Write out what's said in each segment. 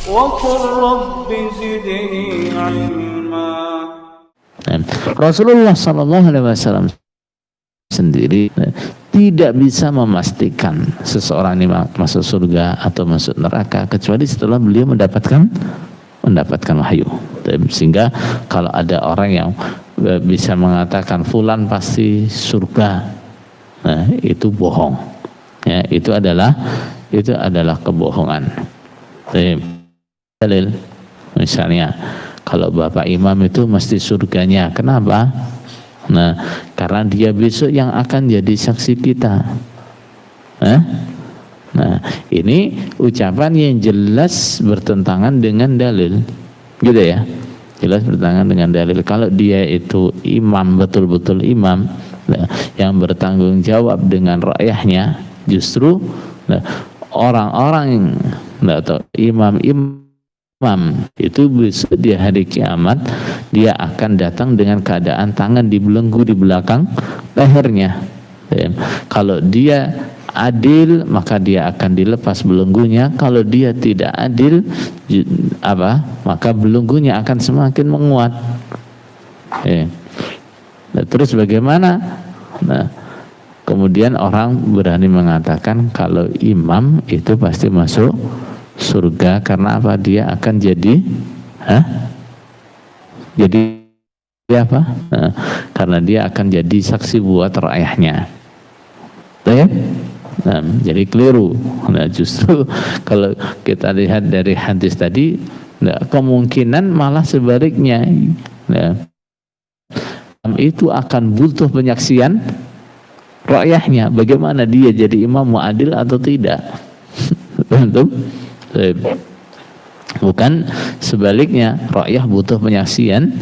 وقل رب زدني علما. Rasulullah SAW sendiri tidak bisa memastikan seseorang ini masuk surga atau masuk neraka kecuali setelah beliau mendapatkan wahyu. Sehingga kalau ada orang yang bisa mengatakan fulan pasti surga, nah itu bohong. Ya, itu adalah kebohongan. Dalil misalnya kalau bapak imam itu mesti surganya, kenapa? Nah, karena dia besok yang akan jadi saksi kita. Nah, ini ucapan yang jelas bertentangan dengan dalil, gitu ya. Jelas bertentangan dengan dalil. Kalau dia itu imam, betul-betul imam, yang bertanggung jawab dengan rakyatnya, justru orang-orang atau imam itu besok di hari kiamat dia akan datang dengan keadaan tangan dibelenggu di belakang lehernya. Kalau dia adil maka dia akan dilepas belenggunya. Kalau dia tidak adil maka belenggunya akan semakin menguat. Terus bagaimana? Nah, kemudian orang berani mengatakan kalau imam itu pasti masuk surga karena apa? Dia akan jadi apa? Nah, karena dia akan jadi saksi buat rakyatnya. Nah, jadi keliru. Nah, justru kalau kita lihat dari hadis tadi, kemungkinan malah sebaliknya. Nah, itu akan butuh penyaksian rakyatnya. Bagaimana dia jadi imam muadil atau tidak? Betul? Bukan sebaliknya, rakyat butuh penyaksian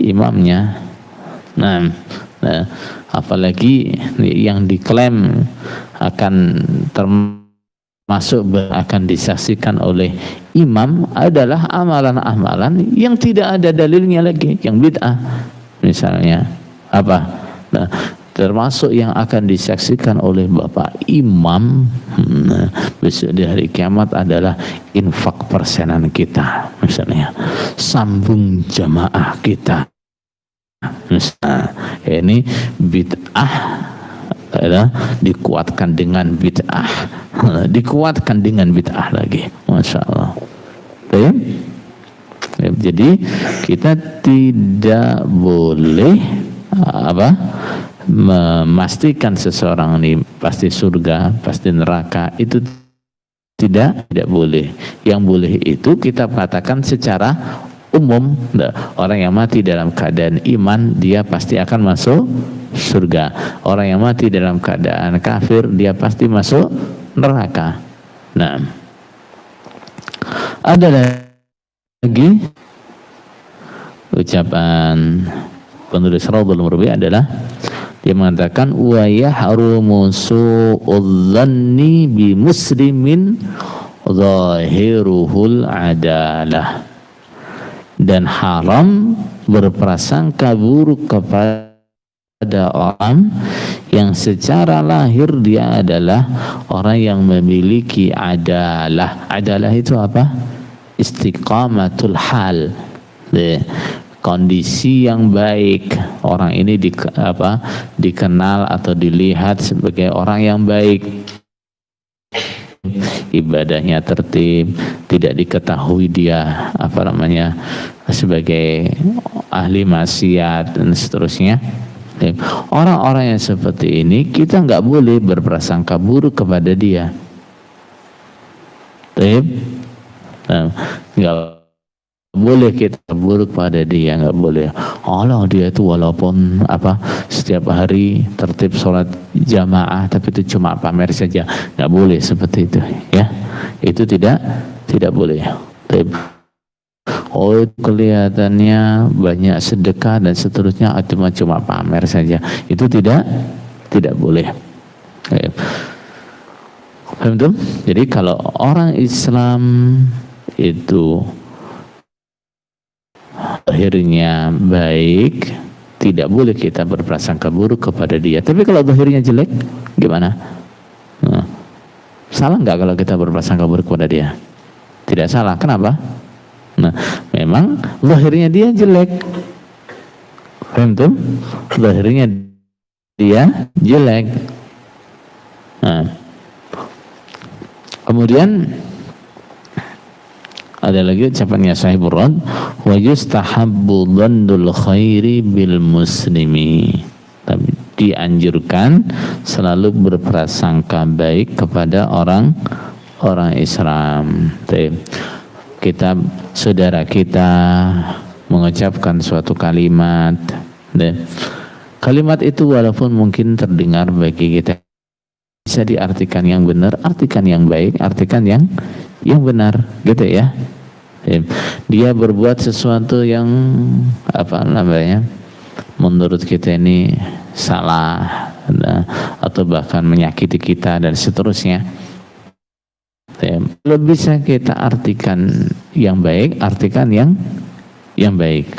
imamnya. Nah, apalagi yang diklaim akan termasuk akan disaksikan oleh imam adalah amalan-amalan yang tidak ada dalilnya lagi, yang bid'ah. Misalnya apa? Nah, termasuk yang akan disaksikan oleh Bapak Imam besok di hari kiamat adalah infak persenan kita, misalnya sambung jamaah kita. Misalnya, ini bid'ah dikuatkan dengan bid'ah, dikuatkan dengan bid'ah lagi, masya Allah. Jadi kita tidak boleh memastikan seseorang ini pasti surga, pasti neraka, itu tidak boleh. Yang boleh itu kita katakan secara umum, orang yang mati dalam keadaan iman dia pasti akan masuk surga. Orang yang mati dalam keadaan kafir dia pasti masuk neraka. Nah, ada lagi ucapan penulis Raudhul Murbi adalah dia mengatakan wa yahrumu su'udz-dzanni bi muslimin zahiruhul adalah, dan haram berprasangka buruk kepada orang yang secara lahir dia adalah orang yang memiliki adalah. Adalah itu apa? Istiqamatul hal, kondisi yang baik. Orang ini dikenal atau dilihat sebagai orang yang baik, ibadahnya tertib, tidak diketahui dia sebagai ahli maksiat dan seterusnya. Orang-orang yang seperti ini kita nggak boleh berprasangka buruk kepada dia. Nggak boleh kita buruk pada dia, nggak boleh. Allah dia itu walaupun setiap hari tertib sholat jamaah tapi itu cuma pamer saja, nggak boleh seperti itu, ya. Itu tidak boleh. Oh, kelihatannya banyak sedekah dan seterusnya, cuma pamer saja, itu tidak boleh. Betul? Jadi kalau orang Islam itu zahirnya baik, tidak boleh kita berprasangka buruk kepada dia. Tapi kalau zahirnya jelek, gimana? Salah nggak kalau kita berprasangka buruk kepada dia? Tidak salah. Kenapa? Nah, memang lahirnya dia jelek. Paham tuh? Lahirnya dia jelek. Nah, kemudian ada lagi ucapannya Sahibur Rad, wa yustahabbu dhannul khairi bil muslimi. Tapi dianjurkan selalu berprasangka baik kepada orang Islam. Kita, saudara kita mengucapkan suatu kalimat, kalimat itu walaupun mungkin terdengar bagi kita bisa diartikan yang benar, artikan yang baik, artikan yang benar, gitu ya. Dia berbuat sesuatu yang menurut kita ini salah, atau bahkan menyakiti kita dan seterusnya. Kalau bisa kita artikan yang baik, artikan yang baik.